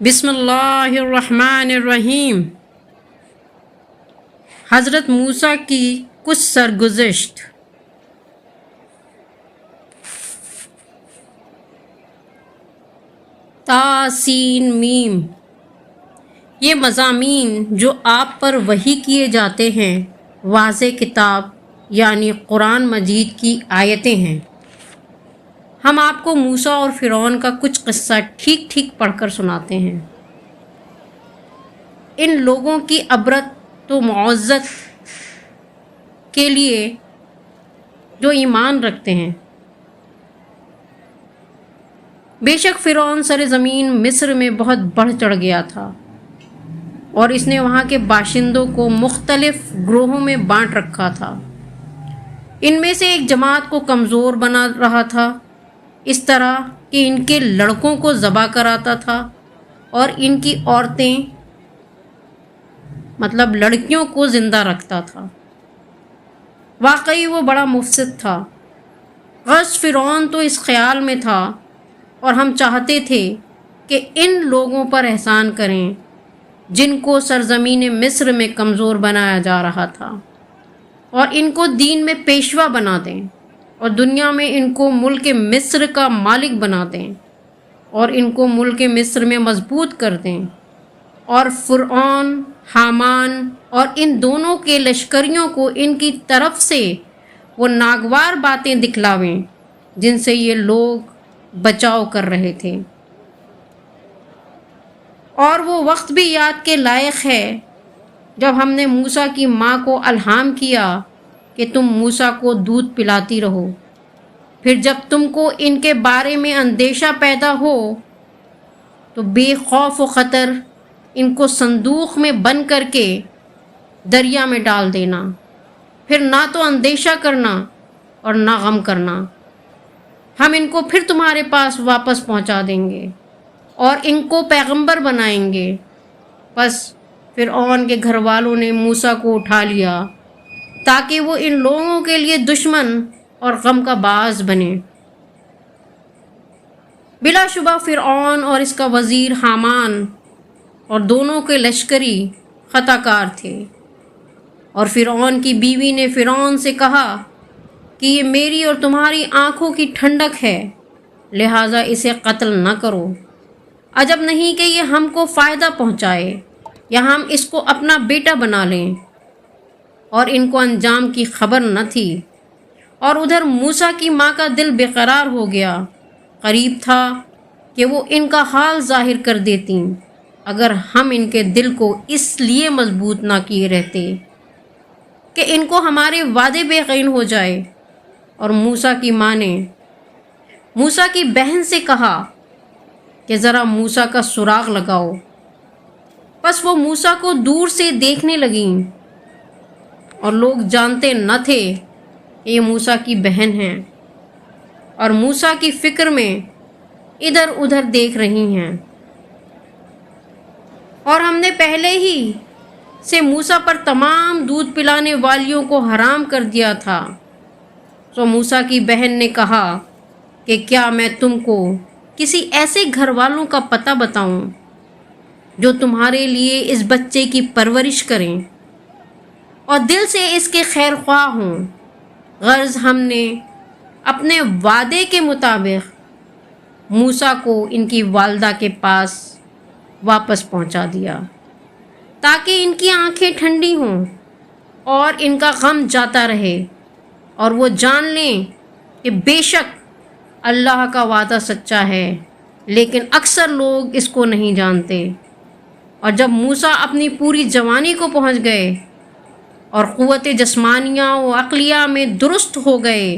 بسم اللہ الرحمن الرحیم۔ حضرت موسیٰ کی کچھ سرگزشت۔ تاسین میم، یہ مضامین جو آپ پر وحی کیے جاتے ہیں واضح کتاب یعنی قرآن مجید کی آیتیں ہیں۔ ہم آپ کو موسیٰ اور فرعون کا کچھ قصہ ٹھیک ٹھیک پڑھ کر سناتے ہیں۔ ان لوگوں کی عبرت و معزت کے لیے جو ایمان رکھتے ہیں۔ بے شک فرعون سر زمین مصر میں بہت بڑھ چڑھ گیا تھا اور اس نے وہاں کے باشندوں کو مختلف گروہوں میں بانٹ رکھا تھا۔ ان میں سے ایک جماعت کو کمزور بنا رہا تھا، اس طرح کہ ان کے لڑکوں کو ذبح کراتا تھا اور ان کی عورتیں مطلب لڑکیوں کو زندہ رکھتا تھا۔ واقعی وہ بڑا مفسد تھا۔ غرض فرعون تو اس خیال میں تھا اور ہم چاہتے تھے کہ ان لوگوں پر احسان کریں جن کو سرزمین مصر میں کمزور بنایا جا رہا تھا، اور ان کو دین میں پیشوا بنا دیں اور دنیا میں ان کو ملک مصر کا مالک بنا دیں اور ان کو ملک مصر میں مضبوط کر دیں، اور فرعون، حامان اور ان دونوں کے لشکریوں کو ان کی طرف سے وہ ناگوار باتیں دکھلاویں جن سے یہ لوگ بچاؤ کر رہے تھے۔ اور وہ وقت بھی یاد کے لائق ہے جب ہم نے موسیٰ کی ماں کو الہام کیا کہ تم موسیٰ کو دودھ پلاتی رہو، پھر جب تم کو ان کے بارے میں اندیشہ پیدا ہو تو بے خوف و خطر ان کو صندوق میں بند کر کے دریا میں ڈال دینا، پھر نہ تو اندیشہ کرنا اور نہ غم کرنا، ہم ان کو پھر تمہارے پاس واپس پہنچا دیں گے اور ان کو پیغمبر بنائیں گے۔ بس فرعون کے گھر والوں نے موسیٰ کو اٹھا لیا تاکہ وہ ان لوگوں کے لیے دشمن اور غم کا باعث بنے۔ بلا شبہ فرعون اور اس کا وزیر حامان اور دونوں کے لشکری خطا کار تھے، اور فرعون کی بیوی نے فرعون سے کہا کہ یہ میری اور تمہاری آنکھوں کی ٹھنڈک ہے، لہٰذا اسے قتل نہ کرو۔ عجب نہیں کہ یہ ہم کو فائدہ پہنچائے یا ہم اس کو اپنا بیٹا بنا لیں۔ اور ان کو انجام کی خبر نہ تھی، اور ادھر موسیٰ کی ماں کا دل بے قرار ہو گیا۔ قریب تھا کہ وہ ان کا حال ظاہر کر دیتیں اگر ہم ان کے دل کو اس لیے مضبوط نہ کیے رہتے کہ ان کو ہمارے وعدے بے یقین ہو جائے۔ اور موسیٰ کی ماں نے موسیٰ کی بہن سے کہا کہ ذرا موسیٰ کا سراغ لگاؤ۔ بس وہ موسیٰ کو دور سے دیکھنے لگیں، اور لوگ جانتے نہ تھے کہ یہ موسیٰ کی بہن ہیں، اور موسیٰ کی فکر میں ادھر ادھر دیکھ رہی ہیں۔ اور ہم نے پہلے ہی سے موسیٰ پر تمام دودھ پلانے والیوں کو حرام کر دیا تھا۔ تو موسیٰ کی بہن نے کہا کہ کیا میں تم کو کسی ایسے گھر والوں کا پتہ بتاؤں جو تمہارے لیے اس بچے کی پرورش کریں اور دل سے اس کے خیر خواہ ہوں۔ غرض ہم نے اپنے وعدے کے مطابق موسیٰ کو ان کی والدہ کے پاس واپس پہنچا دیا تاکہ ان کی آنکھیں ٹھنڈی ہوں اور ان کا غم جاتا رہے، اور وہ جان لیں کہ بے شک اللہ کا وعدہ سچا ہے، لیکن اکثر لوگ اس کو نہیں جانتے۔ اور جب موسیٰ اپنی پوری جوانی کو پہنچ گئے اور قوت جسمانیہ و عقلیہ میں درست ہو گئے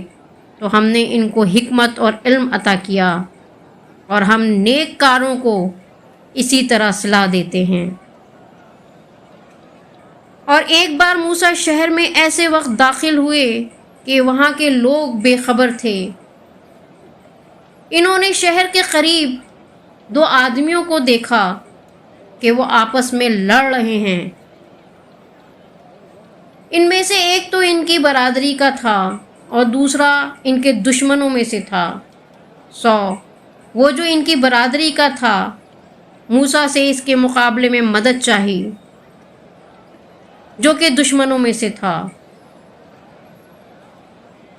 تو ہم نے ان کو حکمت اور علم عطا کیا، اور ہم نیک کاروں کو اسی طرح صلاح دیتے ہیں۔ اور ایک بار موسیٰ شہر میں ایسے وقت داخل ہوئے کہ وہاں کے لوگ بے خبر تھے۔ انہوں نے شہر کے قریب دو آدمیوں کو دیکھا کہ وہ آپس میں لڑ رہے ہیں۔ ان میں سے ایک تو ان کی برادری کا تھا اور دوسرا ان کے دشمنوں میں سے تھا۔ وہ جو ان کی برادری کا تھا موسیٰ سے اس کے مقابلے میں مدد چاہی جو کہ دشمنوں میں سے تھا۔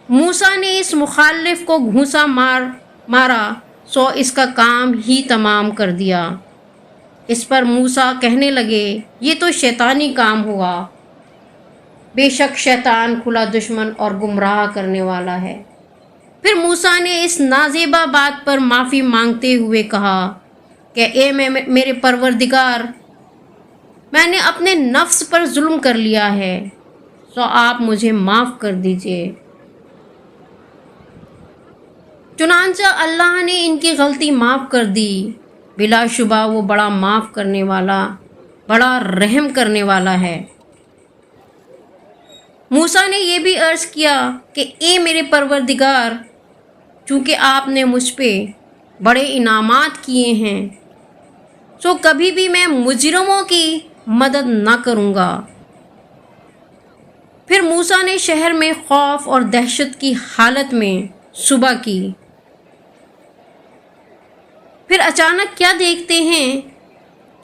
موسیٰ نے اس مخالف کو گھونسا مارا سو اس کا کام ہی تمام کر دیا۔ اس پر موسیٰ کہنے لگے یہ تو شیطانی کام ہوا، بے شک شیطان کھلا دشمن اور گمراہ کرنے والا ہے۔ پھر موسیٰ نے اس نازیبا بات پر معافی مانگتے ہوئے کہا کہ اے میرے پروردگار، میں نے اپنے نفس پر ظلم کر لیا ہے، سو آپ مجھے معاف کر دیجئے۔ چنانچہ اللہ نے ان کی غلطی معاف کر دی۔ بلا شبہ وہ بڑا معاف کرنے والا، بڑا رحم کرنے والا ہے۔ موسیٰ نے یہ بھی عرض کیا کہ اے میرے پروردگار، چونکہ آپ نے مجھ پہ بڑے انعامات کیے ہیں، سو کبھی بھی میں مجرموں کی مدد نہ کروں گا۔ پھر موسیٰ نے شہر میں خوف اور دہشت کی حالت میں صبح کی۔ پھر اچانک کیا دیکھتے ہیں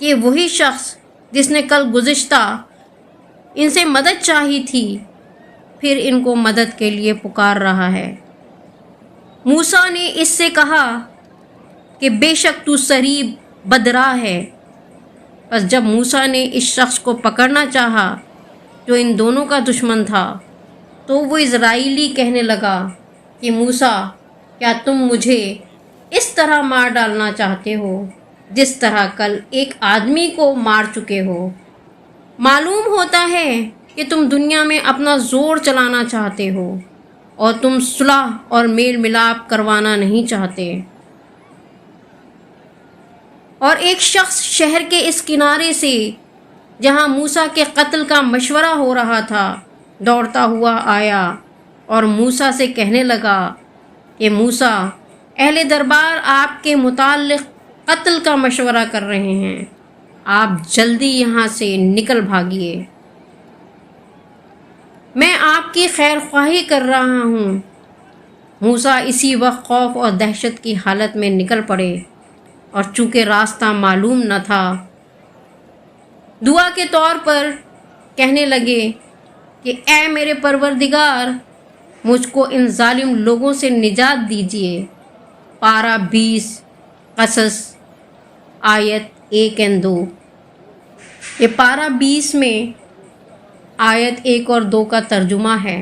کہ وہی شخص جس نے کل گزشتہ ان سے مدد چاہی تھی پھر ان کو مدد کے لیے پکار رہا ہے۔ موسیٰ نے اس سے کہا کہ بے شک تو سریب بدراہ ہے۔ بس جب موسیٰ نے اس شخص کو پکڑنا چاہا جو ان دونوں کا دشمن تھا تو وہ اسرائیلی کہنے لگا کہ موسیٰ، کیا تم مجھے اس طرح مار ڈالنا چاہتے ہو جس طرح کل ایک آدمی کو مار چکے ہو؟ معلوم ہوتا ہے کہ تم دنیا میں اپنا زور چلانا چاہتے ہو اور تم صلح اور میل ملاپ کروانا نہیں چاہتے۔ اور ایک شخص شہر کے اس کنارے سے جہاں موسیٰ کے قتل کا مشورہ ہو رہا تھا دوڑتا ہوا آیا اور موسیٰ سے کہنے لگا کہ موسیٰ، اہل دربار آپ کے متعلق قتل کا مشورہ کر رہے ہیں، آپ جلدی یہاں سے نکل بھاگیے، میں آپ کی خیر خواہی کر رہا ہوں۔ موسیٰ اسی وقت خوف اور دہشت کی حالت میں نکل پڑے، اور چونکہ راستہ معلوم نہ تھا، دعا کے طور پر کہنے لگے کہ اے میرے پروردگار، مجھ کو ان ظالم لوگوں سے نجات دیجیے۔ پارہ 20 قصص آیت 1 اور 2۔ یہ پارہ 20 میں آیت 1 اور 2 کا ترجمہ ہے۔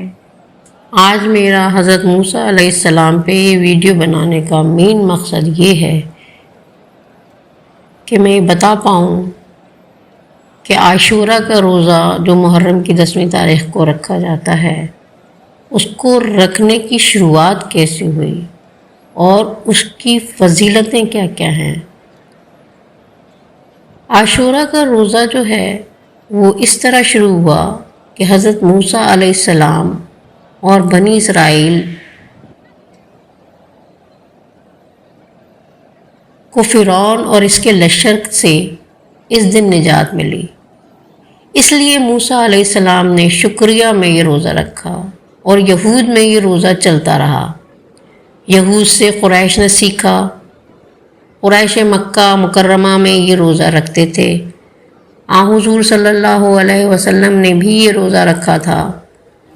آج میرا حضرت موسیٰ علیہ السلام پہ یہ ویڈیو بنانے کا مین مقصد یہ ہے کہ میں بتا پاؤں کہ عاشورہ کا روزہ جو محرم کی 10ویں تاریخ کو رکھا جاتا ہے، اس کو رکھنے کی شروعات کیسے ہوئی اور اس کی فضیلتیں کیا کیا ہیں۔ عاشورہ کا روزہ جو ہے وہ اس طرح شروع ہوا کہ حضرت موسیٰ علیہ السلام اور بنی اسرائیل کو فرعون اور اس کے لشکر سے اس دن نجات ملی، اس لیے موسیٰ علیہ السلام نے شکریہ میں یہ روزہ رکھا، اور یہود میں یہ روزہ چلتا رہا۔ یہود سے قریش نے سیکھا، قریش مکہ مکرمہ میں یہ روزہ رکھتے تھے، حضور صلی اللہ علیہ وسلم نے بھی یہ روزہ رکھا تھا۔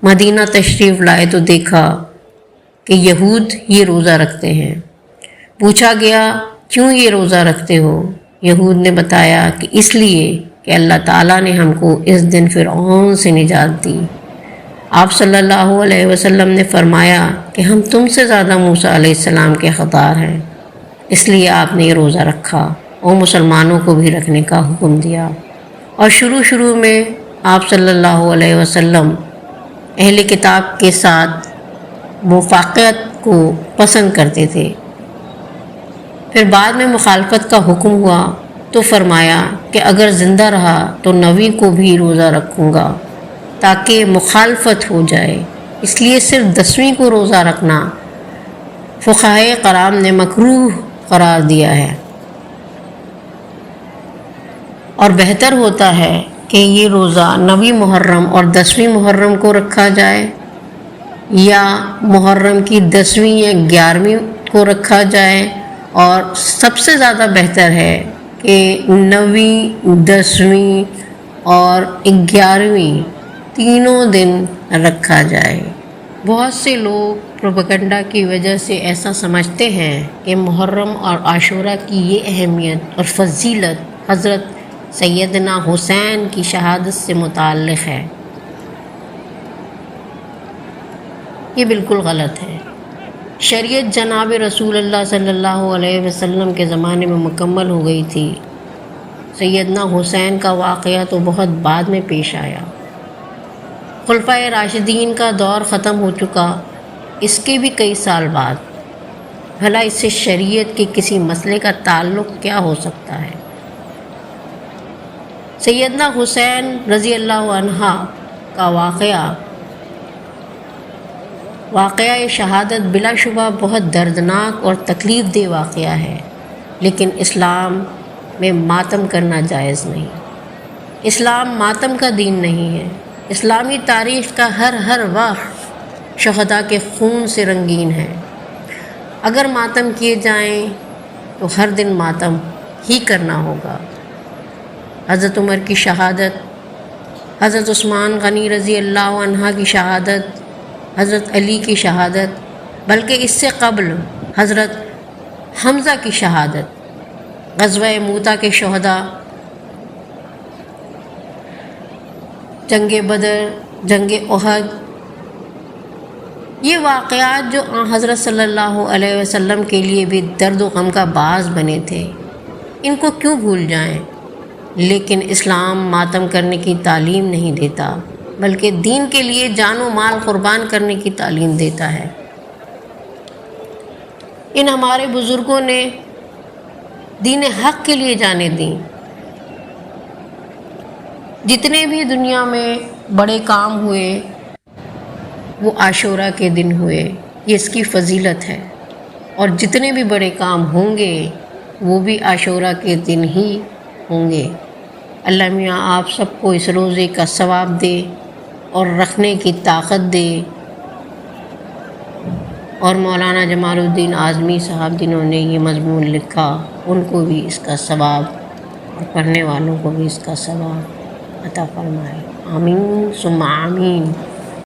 مدینہ تشریف لائے تو دیکھا کہ یہود یہ روزہ رکھتے ہیں۔ پوچھا گیا کیوں یہ روزہ رکھتے ہو؟ یہود نے بتایا کہ اس لیے کہ اللہ تعالیٰ نے ہم کو اس دن فرعون سے نجات دی۔ آپ صلی اللہ علیہ وسلم نے فرمایا کہ ہم تم سے زیادہ موسیٰ علیہ السلام کے حقدار ہیں، اس لیے آپ نے یہ روزہ رکھا اور مسلمانوں کو بھی رکھنے کا حکم دیا۔ اور شروع میں آپ صلی اللہ علیہ وسلم اہل کتاب کے ساتھ موافقت کو پسند کرتے تھے، پھر بعد میں مخالفت کا حکم ہوا تو فرمایا کہ اگر زندہ رہا تو 9ویں کو بھی روزہ رکھوں گا تاکہ مخالفت ہو جائے، اس لیے صرف 10ویں کو روزہ رکھنا فقہائے کرام نے مکروہ قرار دیا ہے، اور بہتر ہوتا ہے کہ یہ روزہ 9ویں محرم اور 10ویں محرم کو رکھا جائے، یا محرم کی 10ویں یا 11ویں کو رکھا جائے، اور سب سے زیادہ بہتر ہے کہ 9ویں 10ویں اور 11ویں تینوں دن رکھا جائے۔ بہت سے لوگ پروپیگنڈا کی وجہ سے ایسا سمجھتے ہیں کہ محرم اور عاشورہ کی یہ اہمیت اور فضیلت حضرت سیدنا حسین کی شہادت سے متعلق ہے۔ یہ بالکل غلط ہے۔ شریعت جناب رسول اللہ صلی اللہ علیہ وسلم کے زمانے میں مکمل ہو گئی تھی۔ سیدنا حسین کا واقعہ تو بہت بعد میں پیش آیا۔ خلفائے راشدین کا دور ختم ہو چکا، اس کے بھی کئی سال بعد۔ بھلا اس سے شریعت کے کسی مسئلے کا تعلق کیا ہو سکتا ہے؟ سیدنا حسین رضی اللہ عنہ کا واقعہ شہادت بلا شبہ بہت دردناک اور تکلیف دہ واقعہ ہے، لیکن اسلام میں ماتم کرنا جائز نہیں۔ اسلام ماتم کا دین نہیں ہے۔ اسلامی تاریخ کا ہر وقت شہداء کے خون سے رنگین ہے۔ اگر ماتم کیے جائیں تو ہر دن ماتم ہی کرنا ہوگا۔ حضرت عمر کی شہادت، حضرت عثمان غنی رضی اللہ عنہ کی شہادت، حضرت علی کی شہادت، بلکہ اس سے قبل حضرت حمزہ کی شہادت، غزوہ موتا کے شہداء، جنگ بدر، جنگ احد، یہ واقعات جو حضرت صلی اللہ علیہ وسلم کے لیے بھی درد و غم کا باعث بنے تھے، ان کو کیوں بھول جائیں؟ لیکن اسلام ماتم کرنے کی تعلیم نہیں دیتا، بلکہ دین کے لیے جان و مال قربان کرنے کی تعلیم دیتا ہے۔ ان ہمارے بزرگوں نے دین حق کے لیے جانیں دیں۔ جتنے بھی دنیا میں بڑے کام ہوئے وہ عاشورہ کے دن ہوئے، یہ اس کی فضیلت ہے، اور جتنے بھی بڑے کام ہوں گے وہ بھی عاشورہ کے دن ہی ہوں گے۔ اللہ میاں آپ سب کو اس روزے کا ثواب دے اور رکھنے کی طاقت دے، اور مولانا جمال الدین اعظمی صاحب جنہوں نے یہ مضمون لکھا ان کو بھی اس کا ثواب اور پڑھنے والوں کو بھی اس کا ثواب عطا فرمائے۔ آمین ثم آمین۔